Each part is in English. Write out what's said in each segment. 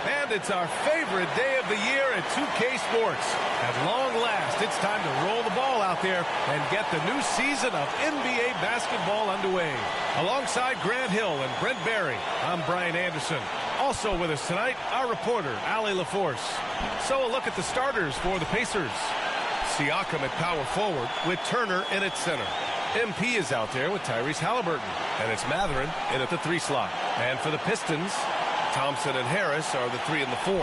And it's our favorite day of the year at 2K Sports. At long last, it's time to roll the ball out there and get the new season of NBA basketball underway. Alongside Grant Hill and Brent Barry, I'm Brian Anderson. Also with us tonight, our reporter, Allie LaForce. So a look at the starters for the Pacers. Siakam at power forward with Turner in at center. MP is out there with Tyrese Halliburton. And it's Mathurin in at the 3 slot. And for the Pistons, Thompson and Harris are the 3 and the 4.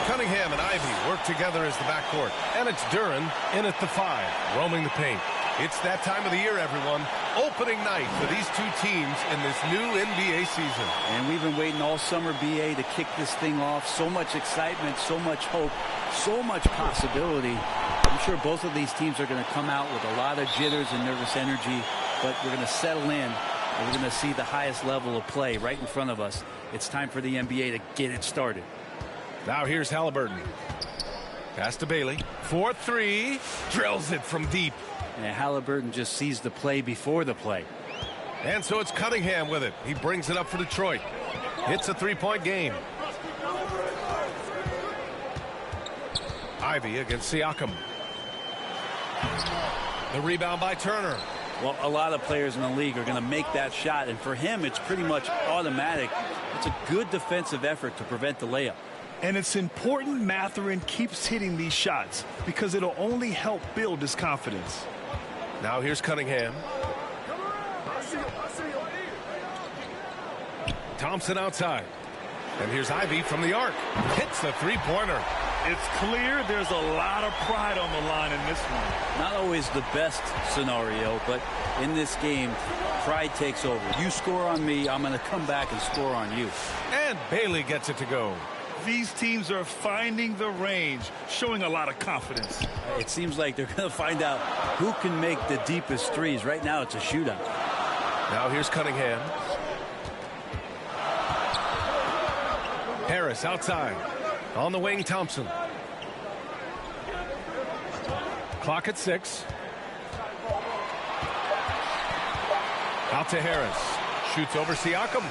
Cunningham and Ivy work together as the backcourt. And it's Duren in at the 5, roaming the paint. It's that time of the year, everyone. Opening night for these two teams in this new NBA season. And we've been waiting all summer, BA, to kick this thing off. So much excitement, so much hope, so much possibility. I'm sure both of these teams are going to come out with a lot of jitters and nervous energy, but we're going to settle in, and we're going to see the highest level of play right in front of us. It's time for the NBA to get it started. Now here's Halliburton. Pass to Bailey. 4-3. Drills it from deep. And Halliburton just sees the play before the play. And so it's Cunningham with it. He brings it up for Detroit. It's a 3-point game. Ivy against Siakam. The rebound by Turner. Well, a lot of players in the league are going to make that shot, and for him, it's pretty much automatic. It's a good defensive effort to prevent the layup. And it's important Mathurin keeps hitting these shots because it'll only help build his confidence. Now here's Cunningham. Thompson outside. And here's Ivy from the arc. Hits the three-pointer. It's clear there's a lot of pride on the line in this one. Not always the best scenario, but in this game, pride takes over. You score on me, I'm going to come back and score on you. And Bailey gets it to go. These teams are finding the range, showing a lot of confidence. It seems like they're going to find out who can make the deepest threes. Right now, it's a shootout. Now here's Cunningham. Harris outside. On the wing, Thompson. Clock at 6. Out to Harris. Shoots over Siakam.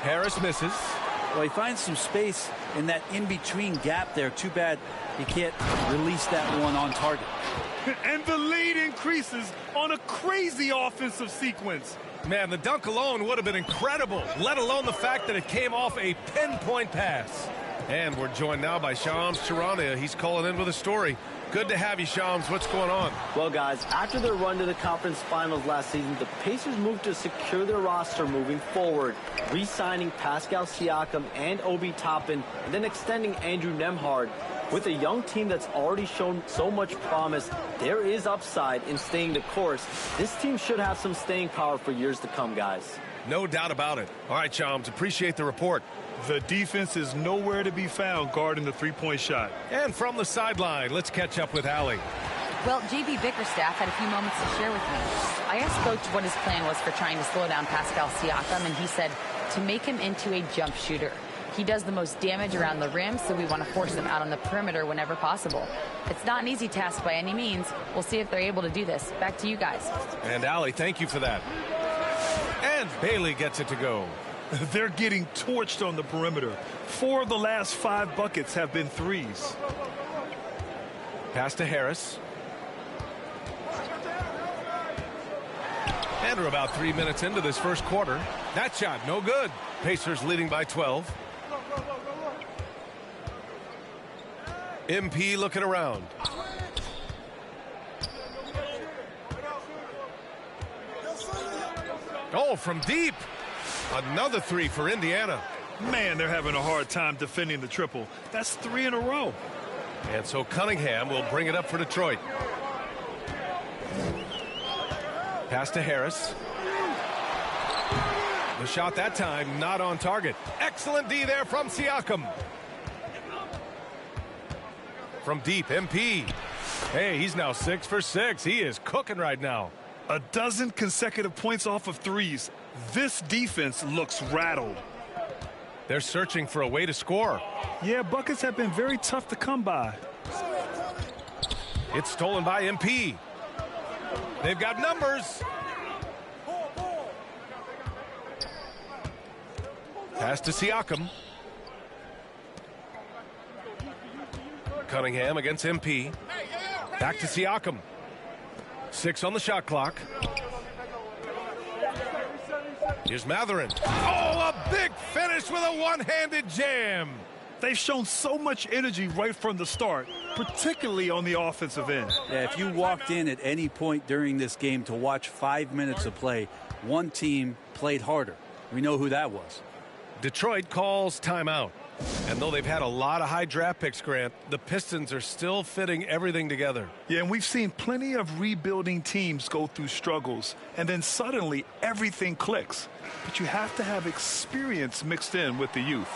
Harris misses. Well, he finds some space in that in-between gap there. Too bad he can't release that one on target. And the lead increases on a crazy offensive sequence. Man, the dunk alone would have been incredible, let alone the fact that it came off a pinpoint pass. And we're joined now by Shams Charania. He's calling in with a story. Good to have you, Shams. What's going on? Well, guys, after their run to the conference finals last season, the Pacers moved to secure their roster moving forward, re-signing Pascal Siakam and Obi Toppin, and then extending Andrew Nembhard. With a young team that's already shown so much promise, there is upside in staying the course. This team should have some staying power for years to come, guys. No doubt about it. All right, Shams, appreciate the report. The defense is nowhere to be found guarding the three-point shot. And from the sideline, let's catch up with Allie. Well, JB Bickerstaff had a few moments to share with me. I asked Coach what his plan was for trying to slow down Pascal Siakam, and he said to make him into a jump shooter. He does the most damage around the rim, so we want to force him out on the perimeter whenever possible. It's not an easy task by any means. We'll see if they're able to do this. Back to you guys. And Allie, thank you for that. And Bailey gets it to go. They're getting torched on the perimeter. 4 of the last 5 buckets have been threes. Pass to Harris. And we're about 3 minutes into this first quarter. That shot, no good. Pacers leading by 12. MP looking around. Oh, from deep. Another 3 for Indiana. Man, they're having a hard time defending the triple. That's 3 in a row. And so Cunningham will bring it up for Detroit. Pass to Harris. The shot that time not on target. Excellent D there from Siakam. From deep, MP. Hey, he's now 6 for 6. He is cooking right now. A dozen consecutive points off of threes. This defense looks rattled. They're searching for a way to score. Yeah, buckets have been very tough to come by. It's stolen by MP. They've got numbers. Pass to Siakam. Cunningham against MP. Back to Siakam. 6 on the shot clock. Here's Matherin. Oh, a big finish with a one-handed jam. They've shown so much energy right from the start, particularly on the offensive end. Yeah, if you walked in at any point during this game to watch 5 minutes of play, one team played harder. We know who that was. Detroit calls timeout. And though they've had a lot of high draft picks, Grant, the Pistons are still fitting everything together. Yeah, and we've seen plenty of rebuilding teams go through struggles, and then suddenly everything clicks. But you have to have experience mixed in with the youth.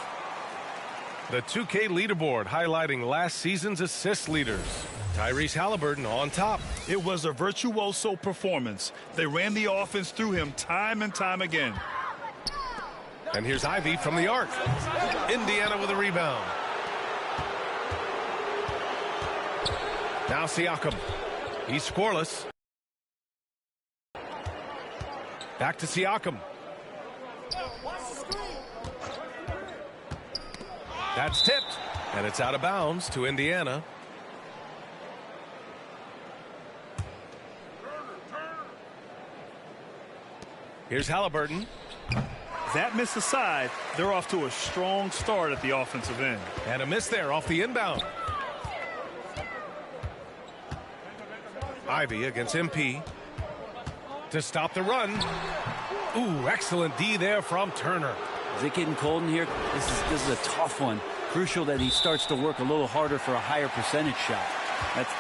The 2K leaderboard highlighting last season's assist leaders. Tyrese Halliburton on top. It was a virtuoso performance. They ran the offense through him time and time again. And here's Ivy from the arc. Indiana with a rebound. Now Siakam. He's scoreless. Back to Siakam. That's tipped. And it's out of bounds to Indiana. Here's Halliburton. That miss aside, they're off to a strong start at the offensive end. And a miss there off the inbound. Ivy against MP. To stop the run. Ooh, excellent D there from Turner. Is it getting cold in here? This is a tough one. Crucial that he starts to work a little harder for a higher percentage shot.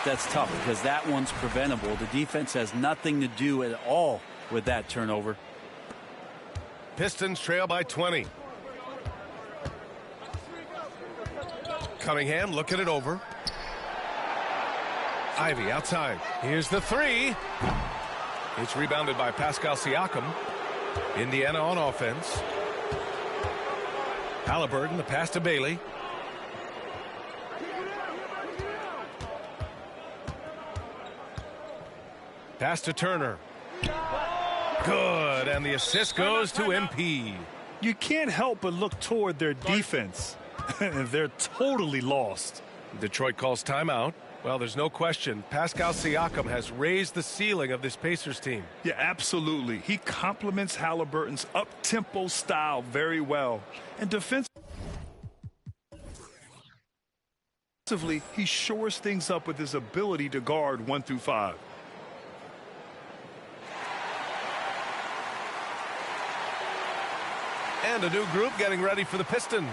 That's tough because that one's preventable. The defense has nothing to do at all with that turnover. Pistons trail by 20. Cunningham looking it over. Ivy outside. Here's the three. It's rebounded by Pascal Siakam. Indiana on offense. Halliburton, the pass to Bailey. Pass to Turner. Good, and the assist goes to MP. You can't help but look toward their defense. They're totally lost. Detroit calls timeout. Well, there's no question. Pascal Siakam has raised the ceiling of this Pacers team. Yeah, absolutely. He complements Halliburton's up-tempo style very well. And defensively, he shores things up with his ability to guard 1 through 5. And a new group getting ready for the Pistons.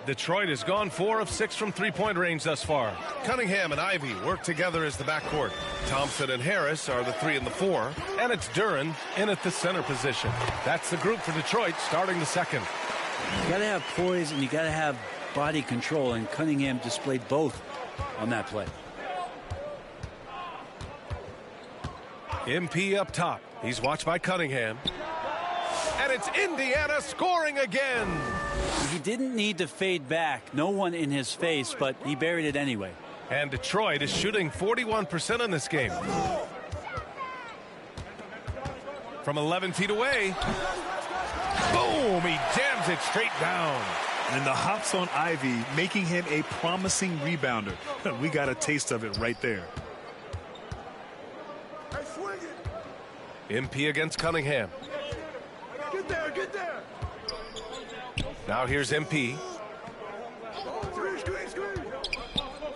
Detroit has gone 4 of 6 from three-point range thus far. Cunningham and Ivy work together as the backcourt. Thompson and Harris are the 3 and the 4. And it's Duren in at the center position. That's the group for Detroit starting the second. You got to have poise and you got to have body control, and Cunningham displayed both on that play. MP up top. He's watched by Cunningham. And it's Indiana scoring again. He didn't need to fade back. No one in his face, but he buried it anyway. And Detroit is shooting 41% in this game. From 11 feet away. Boom! He jams it straight down. And the hops on Ivy, making him a promising rebounder. We got a taste of it right there. MP against Cunningham. Get there, get there. Now here's MP.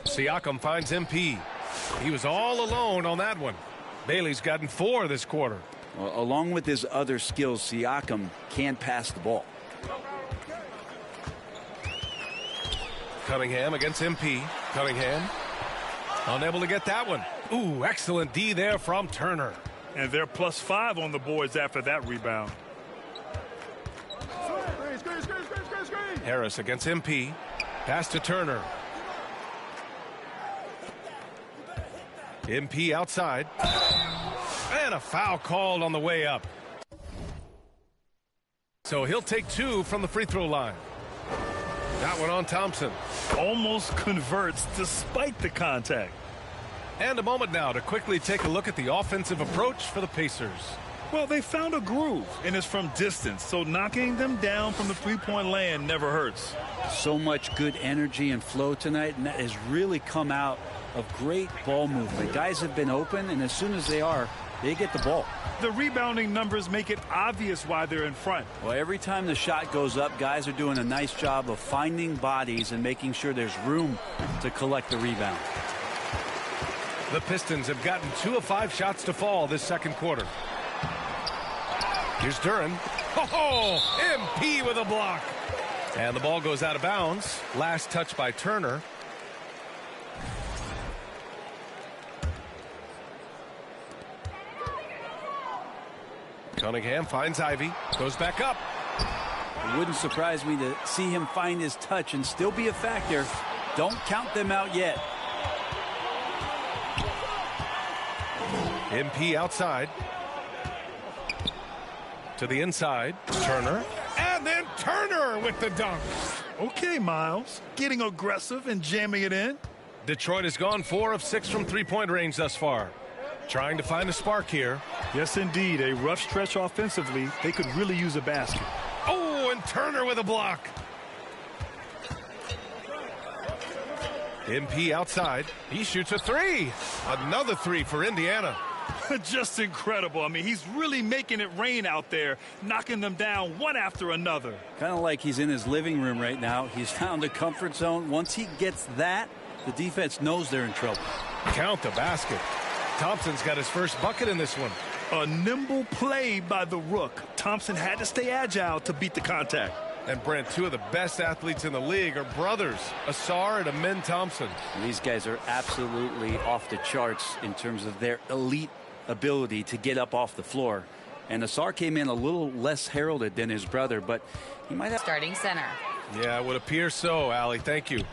Siakam finds MP. He was all alone on that one. Bailey's gotten 4 this quarter. Well, along with his other skills, Siakam can't pass the ball. Cunningham against MP. Cunningham unable to get that one. Ooh, excellent D there from Turner. And they're +5 on the boards after that rebound. Harris against MP. Pass to Turner. MP outside. And a foul called on the way up. So he'll take 2 from the free throw line. That one on Thompson. Almost converts despite the contact. And a moment now to quickly take a look at the offensive approach for the Pacers. Well, they found a groove, and it's from distance, so knocking them down from the three-point land never hurts. So much good energy and flow tonight, and that has really come out of great ball movement. Guys have been open, and as soon as they are, they get the ball. The rebounding numbers make it obvious why they're in front. Well, every time the shot goes up, guys are doing a nice job of finding bodies and making sure there's room to collect the rebound. The Pistons have gotten 2 of 5 shots to fall this second quarter. Here's Duren. Oh, MP with a block. And the ball goes out of bounds. Last touch by Turner. Cunningham finds Ivy. Goes back up. It wouldn't surprise me to see him find his touch and still be a factor. Don't count them out yet. MP outside. To the inside. Turner. And then Turner with the dunk. Okay, Miles. Getting aggressive and jamming it in. Detroit has gone 4 of 6 from three-point range thus far. Trying to find a spark here. Yes, indeed. A rough stretch offensively. They could really use a basket. Oh, and Turner with a block. MP outside. He shoots a 3. Another 3 for Indiana. Just incredible. I mean, he's really making it rain out there, knocking them down one after another. Kind of like he's in his living room right now. He's found a comfort zone. Once he gets that, the defense knows they're in trouble. Count the basket. Thompson's got his first bucket in this one. A nimble play by the Rook. Thompson had to stay agile to beat the contact. And Brent, 2 of the best athletes in the league are brothers, Asar and Amin Thompson. These guys are absolutely off the charts in terms of their elite ability to get up off the floor. And Asar came in a little less heralded than his brother, but he might have Starting center. Yeah, it would appear so, Allie. Thank you.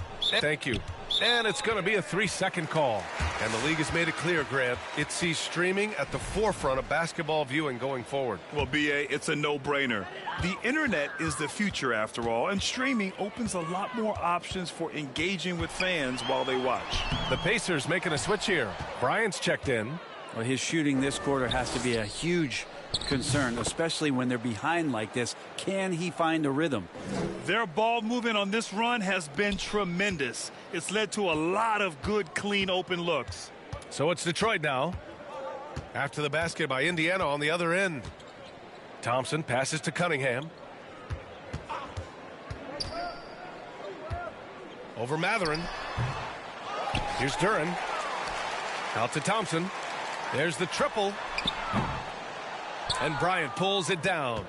Thank you. And it's going to be a 3-second call. And the league has made it clear, Grant, it sees streaming at the forefront of basketball viewing going forward. Well, B.A., it's a no-brainer. The internet is the future, after all, and streaming opens a lot more options for engaging with fans while they watch. The Pacers making a switch here. Bryant's checked in. Well, his shooting this quarter has to be a huge concern, especially when they're behind like this. Can he find a rhythm? Their ball movement on this run has been tremendous. It's led to a lot of good, clean, open looks. So it's Detroit now. After the basket by Indiana on the other end. Thompson passes to Cunningham. Over Matherin. Here's Duren. Out to Thompson. There's the triple. And Bryant pulls it down.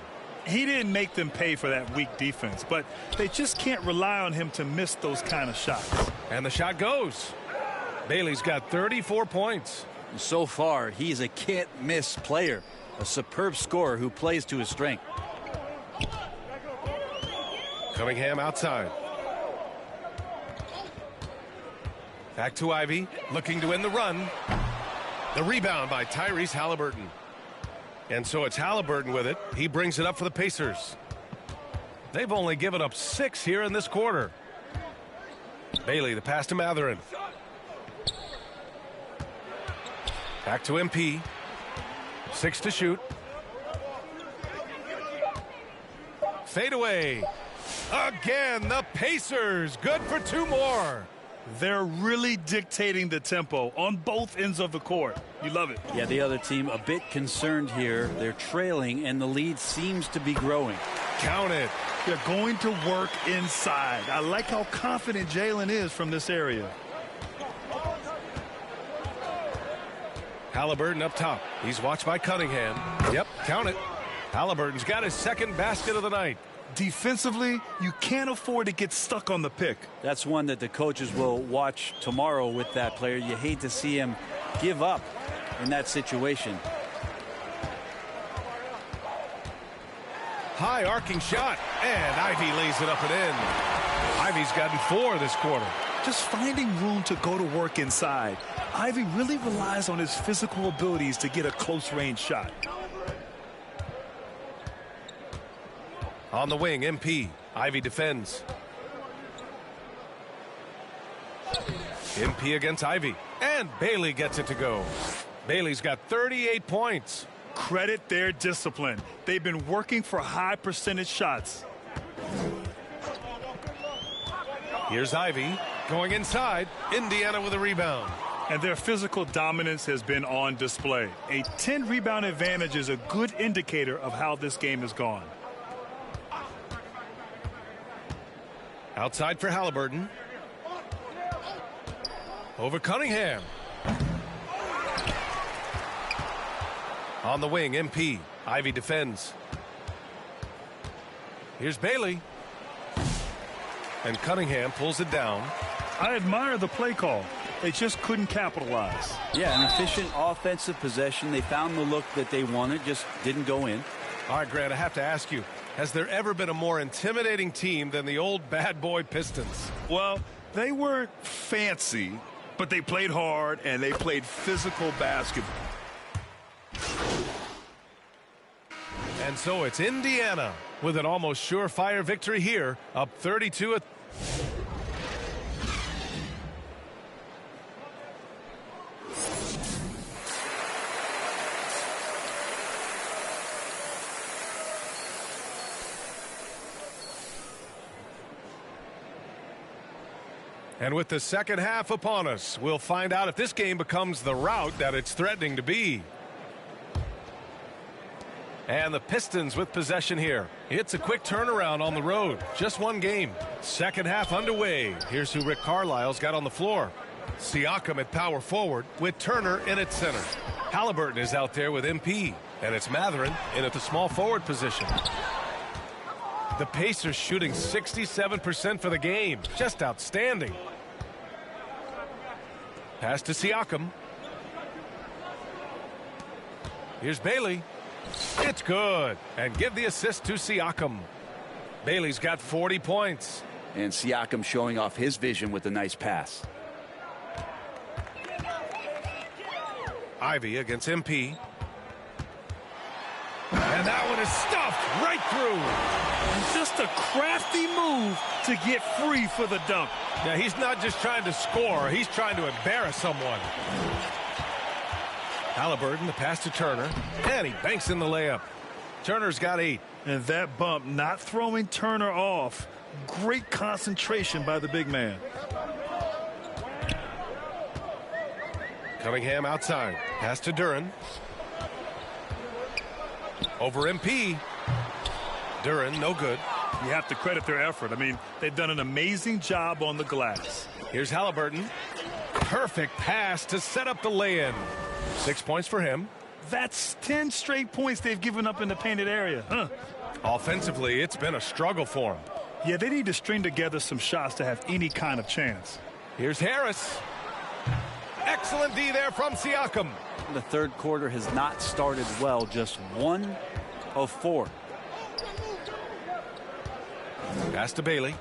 He didn't make them pay for that weak defense, but they just can't rely on him to miss those kind of shots. And the shot goes. Bailey's got 34 points. So far, he's a can't-miss player, a superb scorer who plays to his strength. Cunningham outside. Back to Ivy, looking to end the run. The rebound by Tyrese Halliburton. And so it's Halliburton with it. He brings it up for the Pacers. They've only given up 6 here in this quarter. Bailey, the pass to Matherin. Back to MP. 6 to shoot. Fade away. Again, the Pacers. Good for 2 more. They're really dictating the tempo on both ends of the court. You love it. Yeah, the other team a bit concerned here. They're trailing, and the lead seems to be growing. Count it. They're going to work inside. I like how confident Jalen is from this area. Halliburton up top. He's watched by Cunningham. Yep, count it. Halliburton's got his second basket of the night. Defensively, you can't afford to get stuck on the pick. That's one that the coaches will watch tomorrow with that player. You hate to see him give up in that situation. High arcing shot, and Ivy lays it up and in. Ivy's gotten 4 this quarter. Just finding room to go to work inside. Ivy really relies on his physical abilities to get a close-range shot. On the wing, MP. Ivy defends. MP against Ivy. And Bailey gets it to go. Bailey's got 38 points. credit their discipline. They've been working for high percentage shots. Here's Ivy going inside. Indiana with a rebound. And their physical dominance has been on display. A 10-rebound advantage is a good indicator of how this game has gone. Outside for Halliburton. Over Cunningham. On the wing, MP. Ivy defends. Here's Bailey. And Cunningham pulls it down. I admire the play call. They just couldn't capitalize. Yeah, an efficient offensive possession. They found the look that they wanted, just didn't go in. All right, Grant, I have to ask you, has there ever been a more intimidating team than the old bad boy Pistons? Well, they weren't fancy, but they played hard and they played physical basketball. And so it's Indiana with an almost surefire victory here, up 32. And with the second half upon us, we'll find out if this game becomes the rout that it's threatening to be. And the Pistons with possession here. It's a quick turnaround on the road. Just one game. Second half underway. Here's who Rick Carlisle's got on the floor. Siakam at power forward with Turner in at center. Halliburton is out there with MP. And it's Mathurin in at the small forward position. The Pacers shooting 67% for the game. Just outstanding. Pass to Siakam. Here's Bailey. It's good. And give the assist to Siakam. Bailey's got 40 points. And Siakam showing off his vision with a nice pass. Ivy against MP. And that one is stuffed right through. And just a crafty move to get free for the dunk. Now, he's not just trying to score. He's trying to embarrass someone. Halliburton, the pass to Turner. And he banks in the layup. Turner's got 8. And that bump not throwing Turner off. Great concentration by the big man. Cunningham outside. Pass to Duren. Over MP. Duren, no good. You have to credit their effort. I mean, they've done an amazing job on the glass. Here's Halliburton. Perfect pass to set up the lay-in. 6 points for him. That's 10 straight points they've given up in the painted area. Huh. Offensively, it's been a struggle for him. Yeah, they need to string together some shots to have any kind of chance. Here's Harris. Excellent D there from Siakam. The third quarter has not started well, just 1 of 4. Pass to Bailey.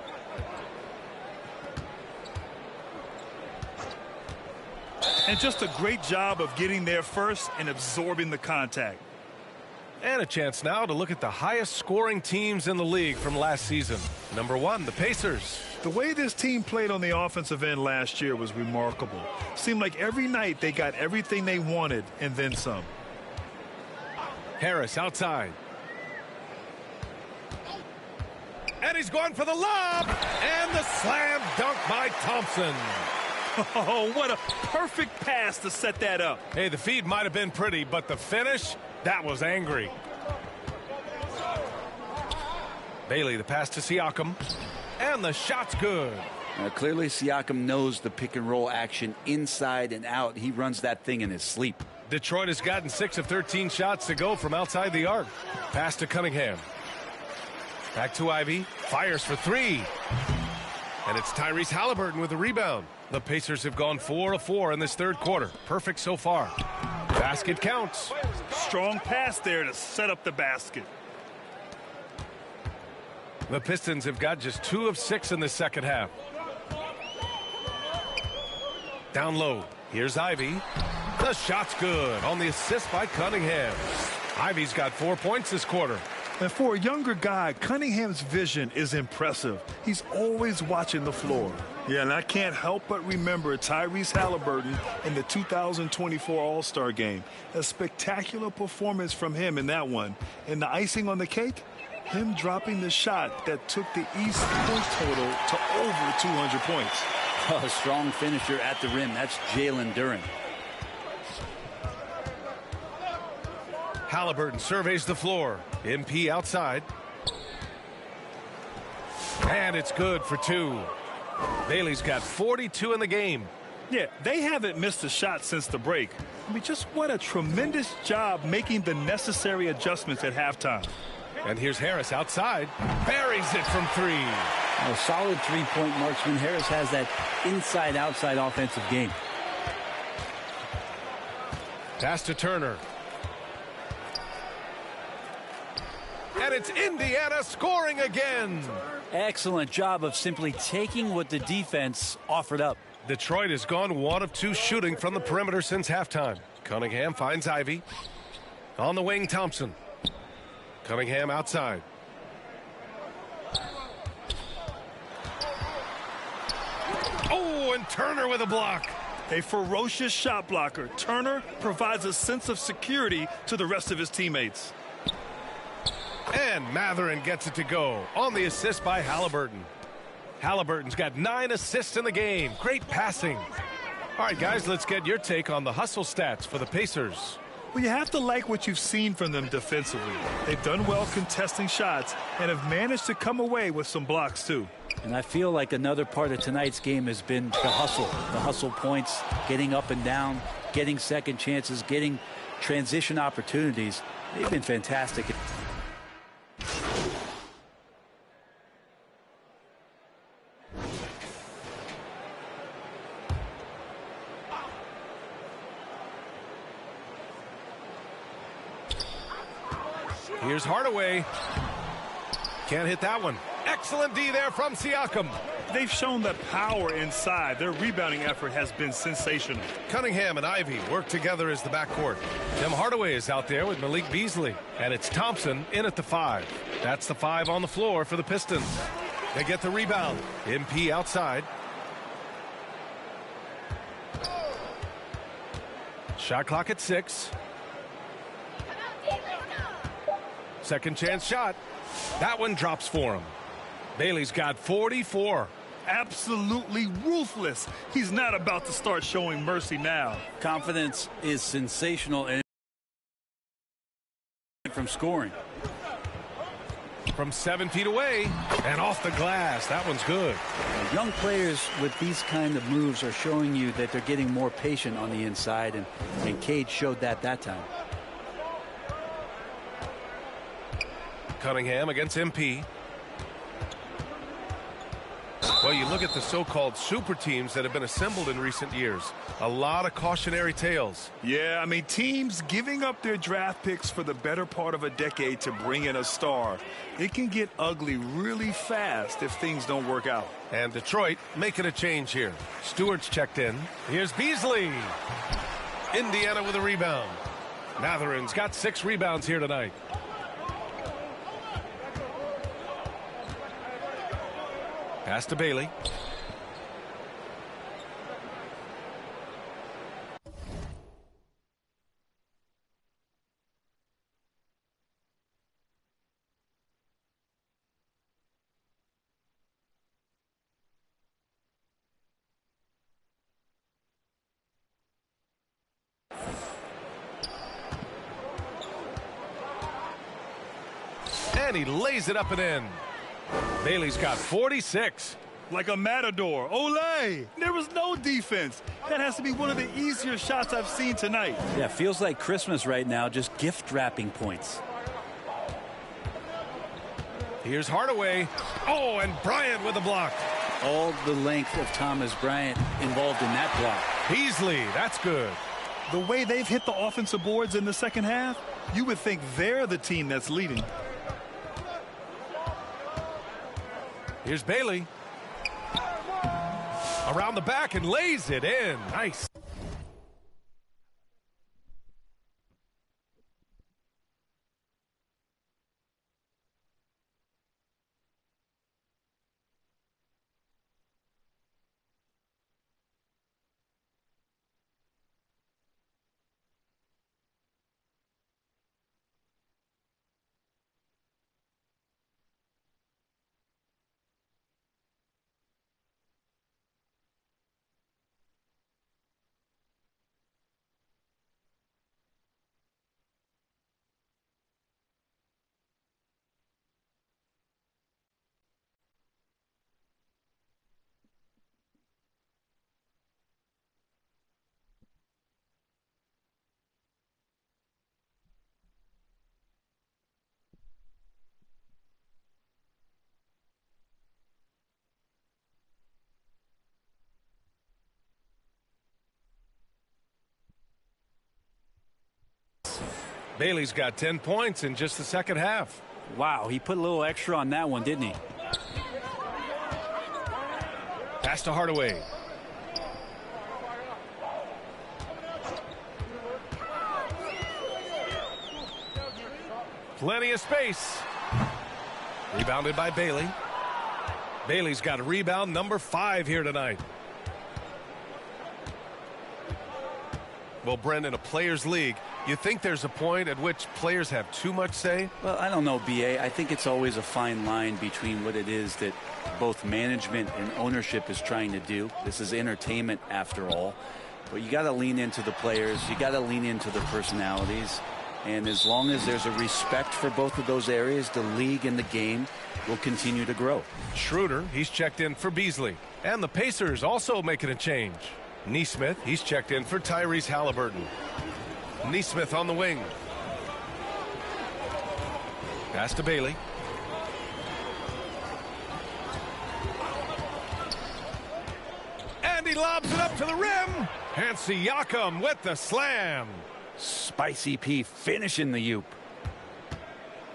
And just a great job of getting there first and absorbing the contact. And a chance now to look at the highest scoring teams in the league from last season. Number 1, the Pacers. The way this team played on the offensive end last year was remarkable. Seemed like every night they got everything they wanted and then some. Harris outside. And he's going for the lob. And the slam dunk by Thompson. Oh, what a perfect pass to set that up. Hey, the feed might have been pretty, but the finish, that was angry. Bailey, the pass to Siakam. And the shot's good. Clearly, Siakam knows the pick and roll action inside and out. He runs that thing in his sleep. Detroit has gotten 6 of 13 shots to go from outside the arc. Pass to Cunningham. Back to Ivy. Fires for 3. And it's Tyrese Halliburton with the rebound. The Pacers have gone 4 of 4 in this third quarter. Perfect so far. Basket counts. Strong pass there to set up the basket. The Pistons have got just 2 of 6 in the second half. Down low. Here's Ivy. The shot's good on the assist by Cunningham. Ivy's got 4 points this quarter. And for a younger guy, Cunningham's vision is impressive. He's always watching the floor. Yeah, and I can't help but remember Tyrese Halliburton in the 2024 All-Star Game. A spectacular performance from him in that one. And the icing on the cake, him dropping the shot that took the East point total to over 200 points. Oh, a strong finisher at the rim. That's Jalen Duren. Halliburton surveys the floor. MP outside. And it's good for two. Bailey's got 42 in the game. Yeah, they haven't missed a shot since the break. I mean, just what a tremendous job making the necessary adjustments at halftime. And here's Harris outside. Buries it from three. A solid three-point marksman. Harris has that inside-outside offensive game. Pass to Turner. And it's Indiana scoring again. Excellent job of simply taking what the defense offered up. Detroit has gone 1 of 2 shooting from the perimeter since halftime. Cunningham finds Ivy. On the wing, Thompson. Cunningham outside. Oh, and Turner with a block. A ferocious shot blocker. Turner provides a sense of security to the rest of his teammates. And Matherin gets it to go on the assist by Halliburton. Halliburton's got 9 assists in the game. Great passing. All right, guys, let's get your take on the hustle stats for the Pacers. Well, you have to like what you've seen from them defensively. They've done well contesting shots and have managed to come away with some blocks, too. And I feel like another part of tonight's game has been the hustle points, getting up and down, getting second chances, getting transition opportunities. They've been fantastic. Here's Hardaway. Can't hit that one. Excellent D there from Siakam. They've shown that power inside. Their rebounding effort has been sensational. Cunningham and Ivy work together as the backcourt. Tim Hardaway is out there with Malik Beasley. And it's Thompson in at the 5. That's the 5 on the floor for the Pistons. They get the rebound. MP outside. Shot clock at 6. Second chance shot. That one drops for him. Bailey's got 44. Absolutely ruthless. He's not about to start showing mercy now. Confidence is sensational and from scoring. From 7 feet away and off the glass. That one's good. Young players with these kind of moves are showing you that they're getting more patient on the inside, and Cade showed that time. Cunningham against MP. Well, you look at the so-called super teams that have been assembled in recent years. A lot of cautionary tales. Yeah, I mean, teams giving up their draft picks for the better part of a decade to bring in a star. It can get ugly really fast if things don't work out. And Detroit making a change here. Stewart's checked in. Here's Beasley. Indiana with a rebound. Matherin's got 6 rebounds here tonight. Pass to Bailey. And he lays it up and in. Bailey's got 46. Like a matador. Olay! There was no defense. That has to be one of the easier shots I've seen tonight. Yeah, feels like Christmas right now, just gift wrapping points. Here's Hardaway. Oh, and Bryant with a block. All the length of Thomas Bryant involved in that block. Beasley, that's good. The way they've hit the offensive boards in the second half, you would think they're the team that's leading. Here's Bailey. Around the back and lays it in. Nice. Bailey's got 10 points in just the second half. Wow, he put a little extra on that one, didn't he? Pass to Hardaway. Plenty of space. Rebounded by Bailey. Bailey's got a rebound number 5 here tonight. Well, Brent, in a players' league, you think there's a point at which players have too much say? Well, I don't know, B.A. I think it's always a fine line between what it is that both management and ownership is trying to do. This is entertainment after all. But you got to lean into the players. You got to lean into the personalities. And as long as there's a respect for both of those areas, the league and the game will continue to grow. Schroeder, he's checked in for Beasley. And the Pacers also making a change. Nesmith, he's checked in for Tyrese Halliburton. Nesmith on the wing. Pass to Bailey. And he lobs it up to the rim. And Siakam with the slam. Spicy P finishing the Yoop.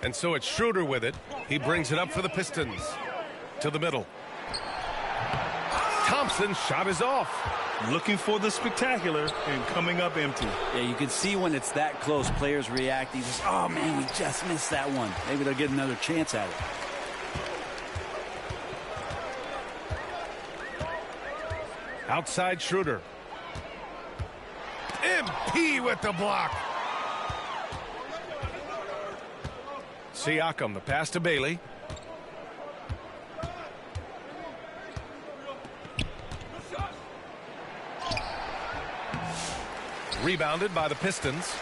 And so it's Schroeder with it. He brings it up for the Pistons. To the middle. Thompson's shot is off. Looking for the spectacular and coming up empty. Yeah, you can see when it's that close, players react. Just, oh, man, we just missed that one. Maybe they'll get another chance at it. Outside Schroeder. MP with the block. Siakam, the pass to Bailey. Rebounded by the Pistons.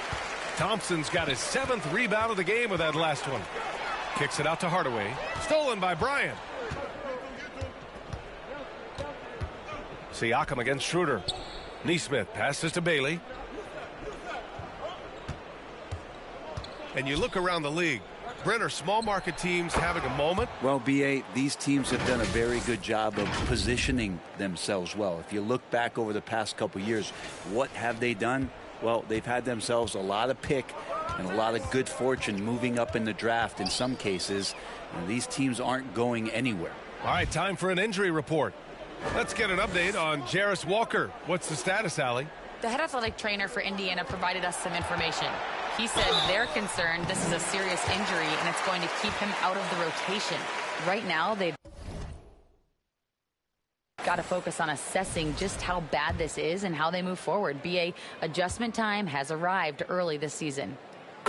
Thompson's got his 7th rebound of the game with that last one. Kicks it out to Hardaway. Stolen by Bryant. Siakam against Schroeder. Nesmith passes to Bailey. And you look around the league. Brent, are small market teams having a moment? Well, B.A., these teams have done a very good job of positioning themselves well. If you look back over the past couple years, what have they done? Well, they've had themselves a lot of pick and a lot of good fortune moving up in the draft in some cases. And these teams aren't going anywhere. All right, time for an injury report. Let's get an update on Jarris Walker. What's the status, Allie? The head athletic trainer for Indiana provided us some information. He said they're concerned this is a serious injury and it's going to keep him out of the rotation. Right now, they've got to focus on assessing just how bad this is and how they move forward. BA adjustment time has arrived early this season.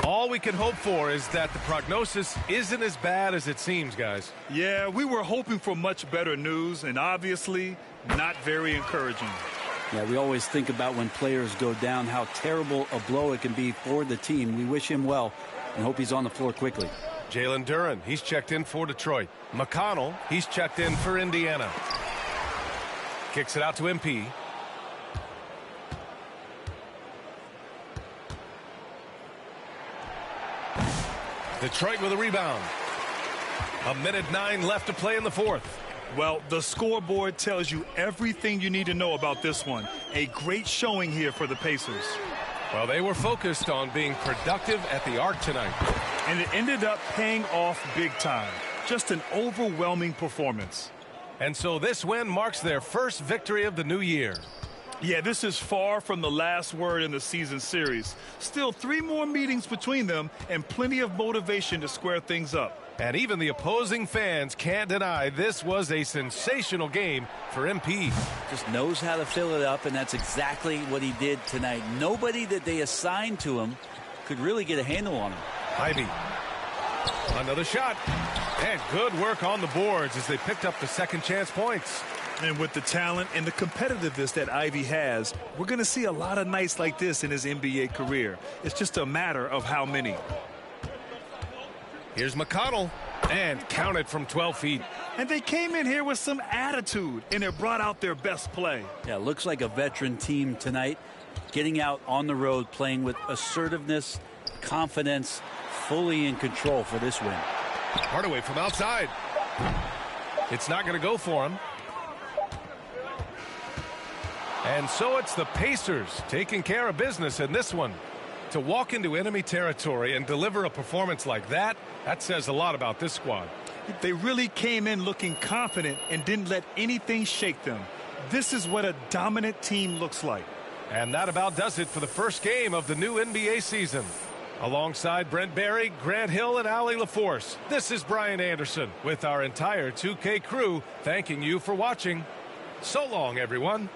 All we can hope for is that the prognosis isn't as bad as it seems, guys. Yeah, we were hoping for much better news, and obviously not very encouraging. Yeah, we always think about when players go down, how terrible a blow it can be for the team. We wish him well and hope he's on the floor quickly. Jalen Duren, he's checked in for Detroit. McConnell, he's checked in for Indiana. Kicks it out to MP. Detroit with a rebound. 1:09 left to play in the 4th. Well, the scoreboard tells you everything you need to know about this one. A great showing here for the Pacers. Well, they were focused on being productive at the arc tonight. And it ended up paying off big time. Just an overwhelming performance. And so this win marks their first victory of the new year. Yeah, this is far from the last word in the season series. Still 3 more meetings between them and plenty of motivation to square things up. And even the opposing fans can't deny this was a sensational game for MP. Just knows how to fill it up, and that's exactly what he did tonight. Nobody that they assigned to him could really get a handle on him. Ivy. Another shot. And good work on the boards as they picked up the second chance points. And with the talent and the competitiveness that Ivy has, we're going to see a lot of nights like this in his NBA career. It's just a matter of how many. Here's McConnell, and counted from 12 feet. And they came in here with some attitude, and it brought out their best play. Yeah, looks like a veteran team tonight, getting out on the road, playing with assertiveness, confidence, fully in control for this win. Hardaway from outside. It's not going to go for him. And so it's the Pacers taking care of business in this one. To walk into enemy territory and deliver a performance like that, that says a lot about this squad. They really came in looking confident and didn't let anything shake them. This is what a dominant team looks like. And that about does it for the first game of the new NBA season. Alongside Brent Barry, Grant Hill, and Allie LaForce, this is Brian Anderson with our entire 2K crew thanking you for watching. So long, everyone.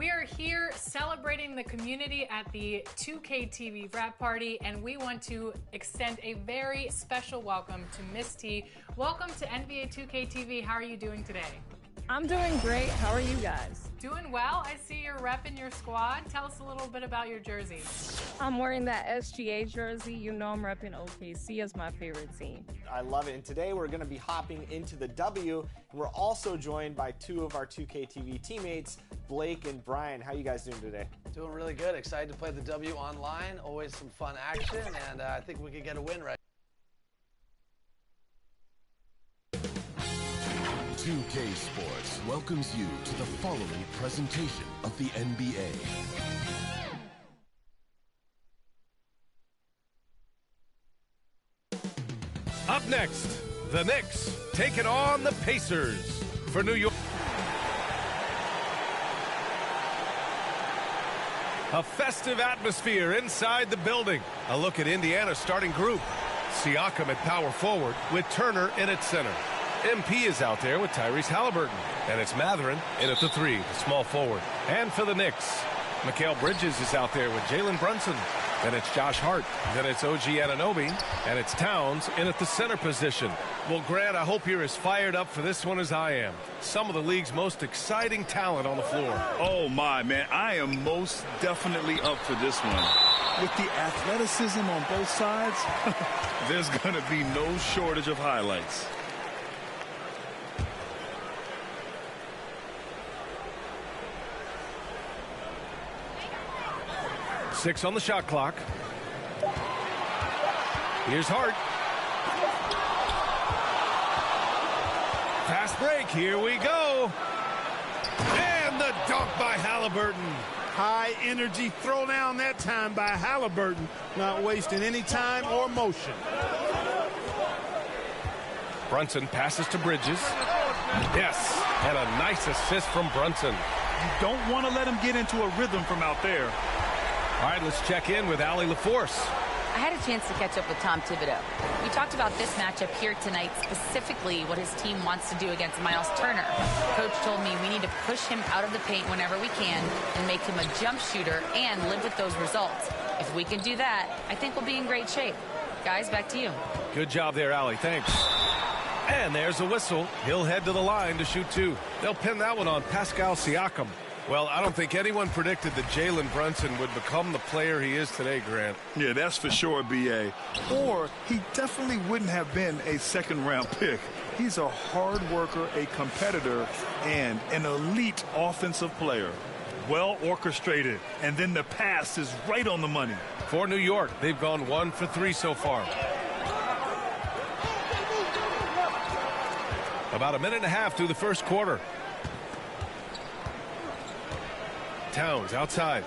We are here celebrating the community at the 2K TV wrap party, and we want to extend a very special welcome to Miss T. Welcome to NBA 2K TV. How are you doing today? I'm doing great. How are you guys? Doing well. I see you're repping your squad. Tell us a little bit about your jersey. I'm wearing that SGA jersey. You know I'm repping OKC as my favorite team. I love it. And today we're going to be hopping into the W. And we're also joined by two of our 2K TV teammates, Blake and Brian. How you guys doing today? Doing really good. Excited to play the W online. Always some fun action, and I think we could get a win right. 2K Sports welcomes you to the following presentation of the NBA. Up next, the Knicks taking on the Pacers for New York. A festive atmosphere inside the building. A look at Indiana's starting group. Siakam at power forward with Turner in at center. MP is out there with Tyrese Halliburton. And it's Mathurin in at the 3, the small forward. And for the Knicks, Mikal Bridges is out there with Jalen Brunson. Then it's Josh Hart. Then it's OG Anunoby. And it's Towns in at the center position. Well, Grant, I hope you're as fired up for this one as I am. Some of the league's most exciting talent on the floor. Oh, my, man. I am most definitely up for this one. With the athleticism on both sides, there's going to be no shortage of highlights. Six on the shot clock. Here's Hart. Fast break. Here we go. And the dunk by Halliburton. High energy throwdown that time by Halliburton, not wasting any time or motion. Brunson passes to Bridges. Yes, and a nice assist from Brunson. You don't want to let him get into a rhythm from out there. All right, let's check in with Allie LaForce. I had a chance to catch up with Tom Thibodeau. We talked about this matchup here tonight, specifically what his team wants to do against Miles Turner. Coach told me we need to push him out of the paint whenever we can and make him a jump shooter and live with those results. If we can do that, I think we'll be in great shape. Guys, back to you. Good job there, Allie. Thanks. And there's a whistle. He'll head to the line to shoot two. They'll pin that one on Pascal Siakam. Well, I don't think anyone predicted that Jalen Brunson would become the player he is today, Grant. Yeah, that's for sure, B.A. Or he definitely wouldn't have been a second-round pick. He's a hard worker, a competitor, and an elite offensive player. Well orchestrated, and then the pass is right on the money. For New York, they've gone 1 for 3 so far. About a minute and a half through the first quarter. Towns outside.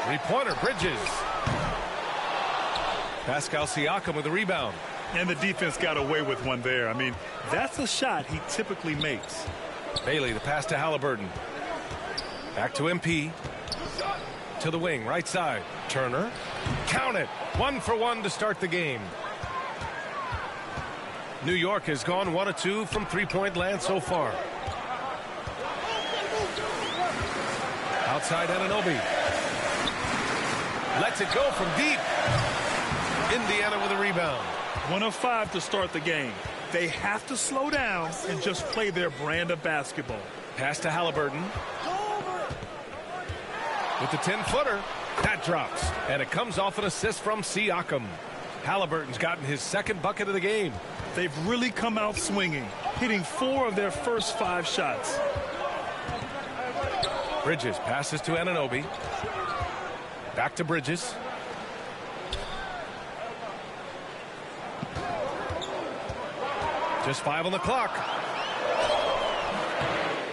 Three-pointer, Bridges. Pascal Siakam with the rebound. And the defense got away with one there. I mean, that's a shot he typically makes. Bailey, the pass to Halliburton. Back to MP. To the wing, right side. Turner. Count it. 1 for 1 to start the game. New York has gone 1 of 2 from three-point land so far. Outside Anunoby. Lets it go from deep. Indiana with a rebound. 1 of 5 to start the game. They have to slow down and just play their brand of basketball. Pass to Halliburton. With the 10-footer. That drops. And it comes off an assist from Siakam. Halliburton's gotten his second bucket of the game. They've really come out swinging, hitting 4 of their first 5 shots. Bridges passes to Anunoby. Back to Bridges. Just 5 on the clock.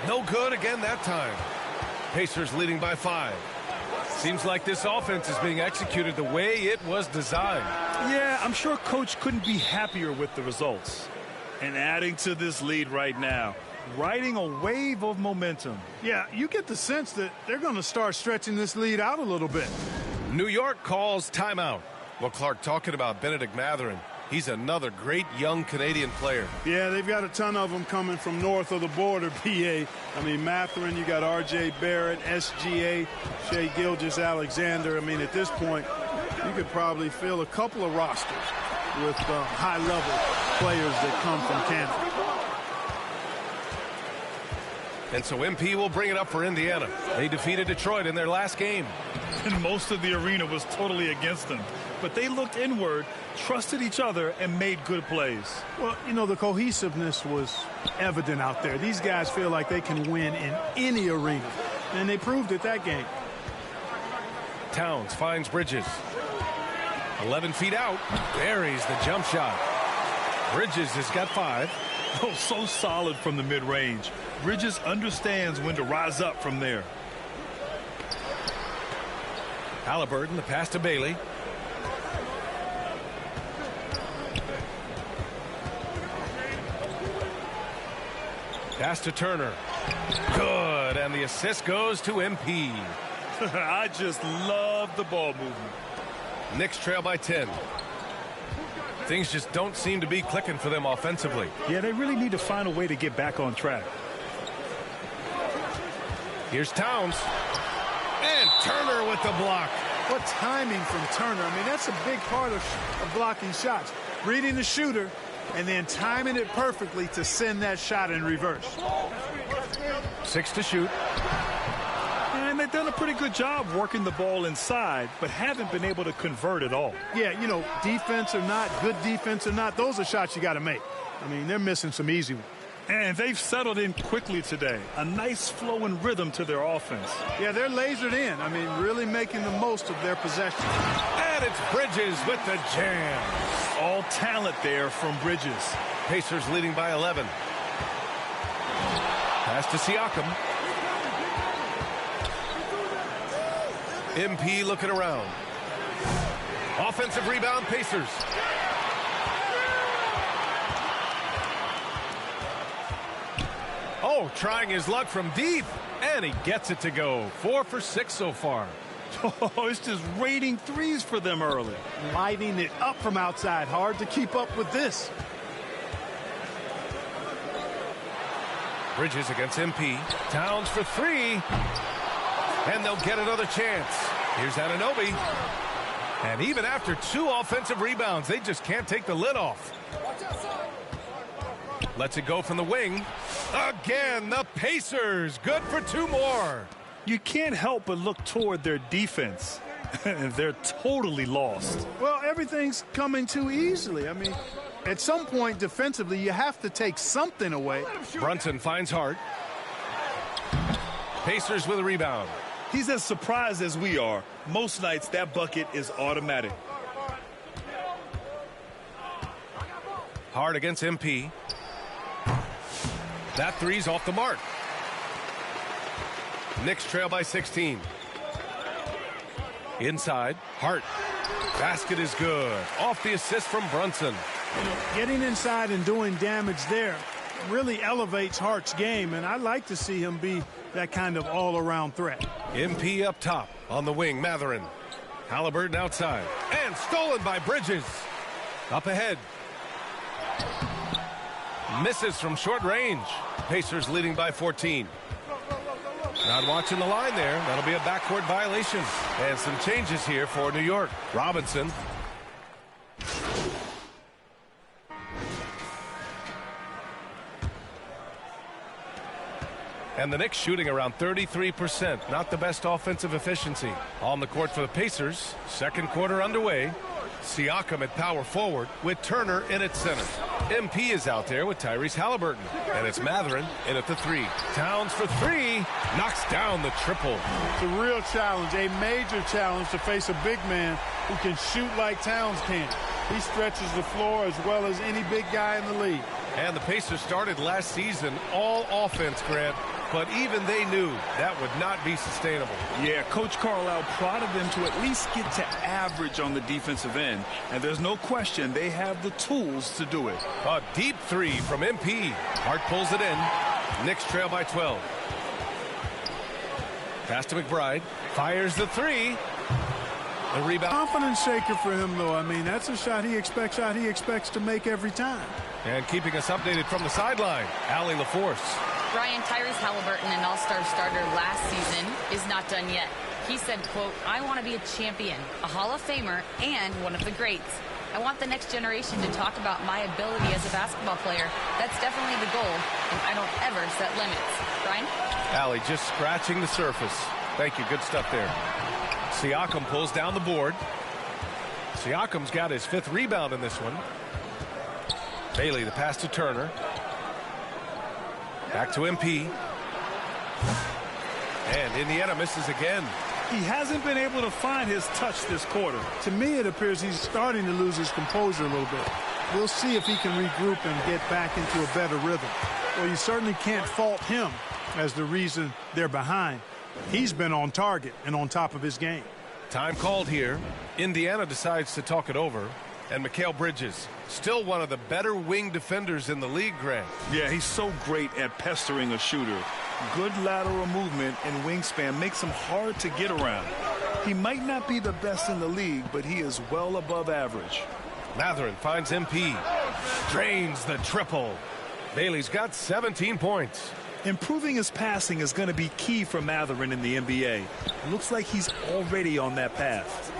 No good again that time. Pacers leading by 5. Seems like this offense is being executed the way it was designed. Yeah, I'm sure Coach couldn't be happier with the results. And adding to this lead right now, riding a wave of momentum. Yeah, you get the sense that they're going to start stretching this lead out a little bit. New York calls timeout. Well, Clark, talking about Benedict Mathurin, he's another great young Canadian player. Yeah, they've got a ton of them coming from north of the border, PA. I mean, Mathurin, you got R.J. Barrett, SGA, Shai Gilgeous-Alexander. I mean, at this point, you could probably fill a couple of rosters with high-level players that come from Canada. And so MP will bring it up for Indiana. They defeated Detroit in their last game. And most of the arena was totally against them. But they looked inward, trusted each other, and made good plays. Well, you know, the cohesiveness was evident out there. These guys feel like they can win in any arena. And they proved it that game. Towns finds Bridges. 11 feet out. Buries the jump shot. Bridges has got 5. Oh, so solid from the mid-range. Bridges understands when to rise up from there. Halliburton, the pass to Bailey. Pass to Turner. Good, and the assist goes to MP. I just love the ball movement. Knicks trail by 10. Things just don't seem to be clicking for them offensively. Yeah, they really need to find a way to get back on track. Here's Towns. And Turner with the block. What timing from Turner. I mean, that's a big part of blocking shots. Reading the shooter and then timing it perfectly to send that shot in reverse. 6 to shoot. And they've done a pretty good job working the ball inside, but haven't been able to convert at all. Yeah, you know, defense or not, good defense or not, those are shots you got to make. I mean, they're missing some easy ones. And they've settled in quickly today. A nice flow and rhythm to their offense. Yeah, they're lasered in. I mean, really making the most of their possession. And it's Bridges with the jam. All talent there from Bridges. Pacers leading by 11. Pass to Siakam. MP looking around. Offensive rebound, Pacers. Oh, trying his luck from deep, and he gets it to go. 4 for 6 so far. Oh, it's just raining threes for them early. Lighting it up from outside. Hard to keep up with this. Bridges against MP. Towns for 3. And they'll get another chance. Here's Anunoby. And even after 2 offensive rebounds, they just can't take the lid off. Lets it go from the wing. Again, the Pacers. Good for 2 more. You can't help but look toward their defense. They're totally lost. Well, everything's coming too easily. I mean, at some point defensively, you have to take something away. Brunson finds Hart. Pacers with a rebound. He's as surprised as we are. Most nights, that bucket is automatic. Hart against MP. That three's off the mark. Knicks trail by 16. Inside, Hart. Basket is good. Off the assist from Brunson. Getting inside and doing damage there really elevates Hart's game, and I like to see him be that kind of all-around threat. MP up top on the wing, Mathurin. Halliburton outside. And stolen by Bridges. Up ahead. Misses from short range. Pacers leading by 14. Not watching the line there. That'll be a backcourt violation. And some changes here for New York. Robinson. And the Knicks shooting around 33%. Not the best offensive efficiency. On the court for the Pacers. Second quarter underway. Siakam at power forward with Turner in at center. MP is out there with Tyrese Halliburton. And it's Mathurin in at the 3. Towns for 3. Knocks down the triple. It's a real challenge, a major challenge to face a big man who can shoot like Towns can. He stretches the floor as well as any big guy in the league. And the Pacers started last season all offense, Grant. But even they knew that would not be sustainable. Yeah, Coach Carlisle prodded them to at least get to average on the defensive end. And there's no question they have the tools to do it. A deep 3 from MP. Hart pulls it in. Knicks trail by 12. Pass to McBride. Fires the 3. The rebound. Confidence shaker for him, though. I mean, that's a shot he expects to make every time. And keeping us updated from the sideline, Allie LaForce. Brian, Tyrese Halliburton, an all-star starter last season, is not done yet. He said, quote, "I want to be a champion, a Hall of Famer, and one of the greats. I want the next generation to talk about my ability as a basketball player. That's definitely the goal, and I don't ever set limits." Brian? Allie just scratching the surface. Thank you. Good stuff there. Siakam pulls down the board. Siakam's got his 5th rebound in this one. Bailey, the pass to Turner. Back to MP. And Indiana misses again. He hasn't been able to find his touch this quarter. To me, it appears he's starting to lose his composure a little bit. We'll see if he can regroup and get back into a better rhythm. Well, you certainly can't fault him as the reason they're behind. He's been on target and on top of his game. Time called here. Indiana decides to talk it over. And Mikal Bridges, still one of the better wing defenders in the league, Grant. Yeah, he's so great at pestering a shooter. Good lateral movement and wingspan makes him hard to get around. He might not be the best in the league, but he is well above average. Mathurin finds MP. Drains the triple. Bailey's got 17 points. Improving his passing is going to be key for Mathurin in the NBA. Looks like he's already on that path.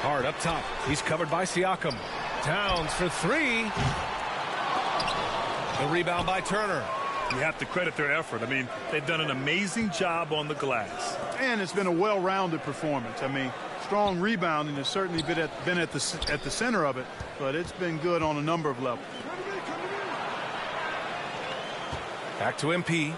Hard up top. He's covered by Siakam. Towns for 3. The rebound by Turner. You have to credit their effort. I mean, they've done an amazing job on the glass. And it's been a well-rounded performance. I mean, strong rebounding has certainly been at the center of it, but it's been good on a number of levels. Back to MP.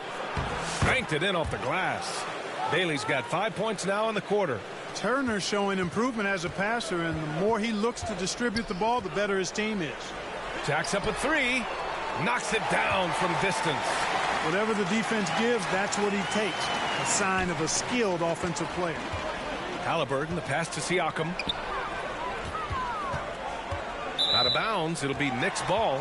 Banked it in off the glass. Bailey's got 5 points now in the quarter. Turner showing improvement as a passer, and the more he looks to distribute the ball, the better his team is. Jacks up at 3. Knocks it down from distance. Whatever the defense gives, that's what he takes. a sign of a skilled offensive player. Halliburton, the pass to Siakam. Out of bounds, it'll be Knicks' ball.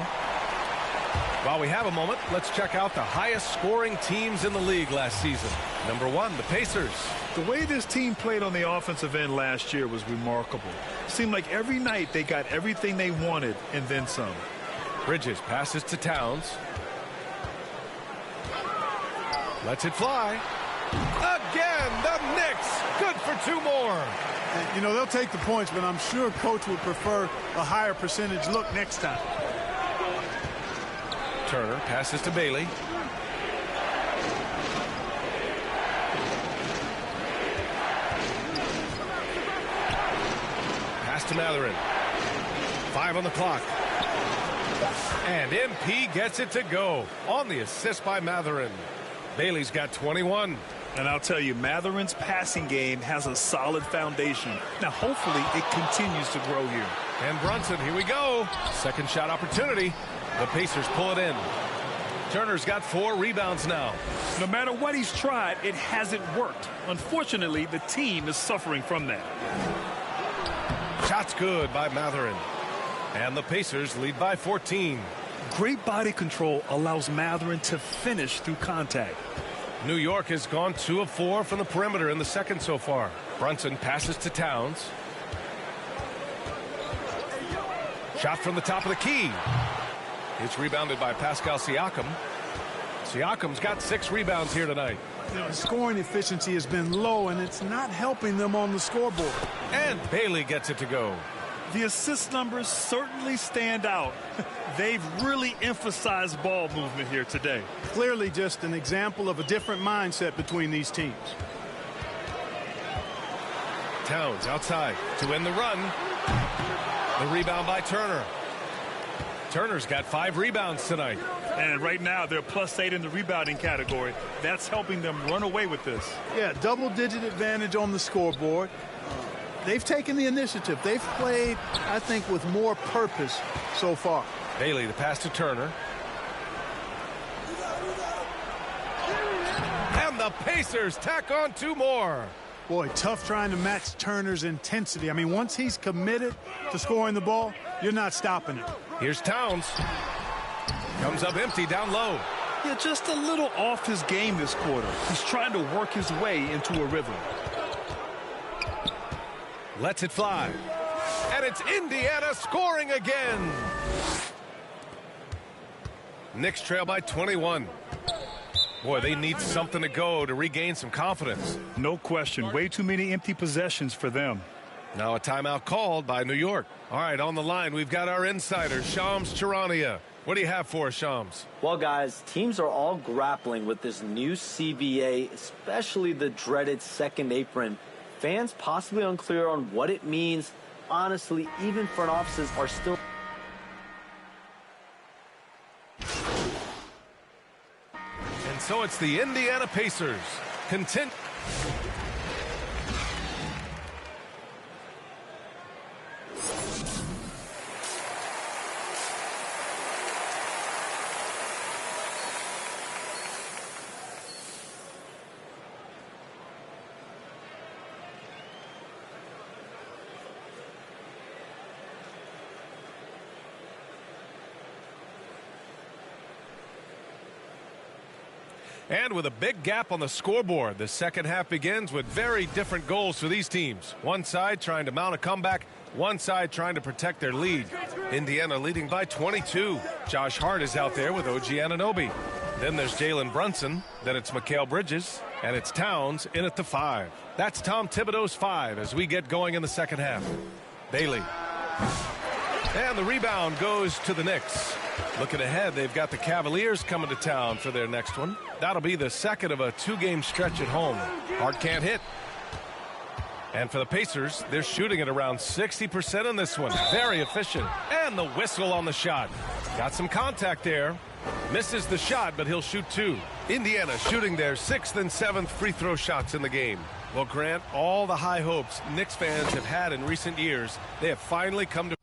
While we have a moment, let's check out the highest scoring teams in the league last season. Number 1, the Pacers. The way this team played on the offensive end last year was remarkable. Seemed like every night they got everything they wanted and then some. Bridges passes to Towns. Lets it fly. Again, the Knicks. Good for 2 more. And, you know, they'll take the points, but I'm sure coach would prefer a higher percentage look next time. Turner passes to Bailey. Pass to Mathurin. 5 on the clock. And MP gets it to go on the assist by Mathurin. Bailey's got 21. And I'll tell you, Mathurin's passing game has a solid foundation. Now, hopefully, it continues to grow here. And Brunson, here we go. Second shot opportunity. The Pacers pull it in. Turner's got 4 rebounds now. No matter what he's tried, it hasn't worked. Unfortunately, the team is suffering from that. Shot's good by Mathurin. And the Pacers lead by 14. Great body control allows Mathurin to finish through contact. New York has gone 2 of 4 from the perimeter in the second so far. Brunson passes to Towns. Shot from the top of the key. It's rebounded by Pascal Siakam. Siakam's got 6 rebounds here tonight. You know, scoring efficiency has been low, and it's not helping them on the scoreboard. And Bailey gets it to go. The assist numbers certainly stand out. They've really emphasized ball movement here today. Clearly just an example of a different mindset between these teams. Towns outside to end the run. The rebound by Turner. Turner's got 5 rebounds tonight. And right now they're +8 in the rebounding category. That's helping them run away with this. Yeah, double-digit advantage on the scoreboard. They've taken the initiative. They've played, I think, with more purpose so far. Bailey, the pass to Turner. And the Pacers tack on 2 more. Boy, tough trying to match Turner's intensity. I mean, once he's committed to scoring the ball, you're not stopping him. Here's Towns. Comes up empty down low. Yeah, just a little off his game this quarter. He's trying to work his way into a rhythm. Lets it fly. And it's Indiana scoring again. Knicks trail by 21. Boy, they need something to go to regain some confidence. No question. Way too many empty possessions for them. Now a timeout called by New York. All right, on the line, we've got our insider, Shams Charania. What do you have for us, Shams? Well, guys, teams are all grappling with this new CBA, especially the dreaded second apron. Fans possibly unclear on what it means. Honestly, even front offices are still... And so it's the Indiana Pacers. And with a big gap on the scoreboard, the second half begins with very different goals for these teams. One side trying to mount a comeback, one side trying to protect their lead. Indiana leading by 22. Josh Hart is out there with OG Anunoby. Then there's Jalen Brunson. Then it's Mikal Bridges. And it's Towns in at the 5. That's Tom Thibodeau's 5 as we get going in the second half. Bailey. And the rebound goes to the Knicks. Looking ahead, they've got the Cavaliers coming to town for their next one. That'll be the second of a 2-game stretch at home. Hart can't hit. And for the Pacers, they're shooting at around 60% in this one. Very efficient. And the whistle on the shot. Got some contact there. Misses the shot, but he'll shoot 2. Indiana shooting their 6th and 7th free throw shots in the game. Well, Grant, all the high hopes Knicks fans have had in recent years, they have finally come to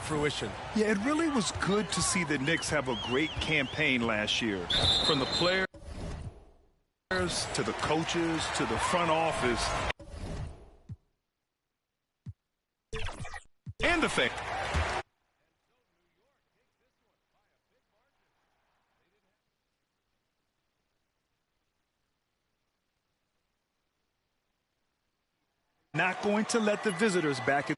fruition. Yeah, it really was good to see the Knicks have a great campaign last year. From the players to the coaches to the front office and the fans. Not going to let the visitors back.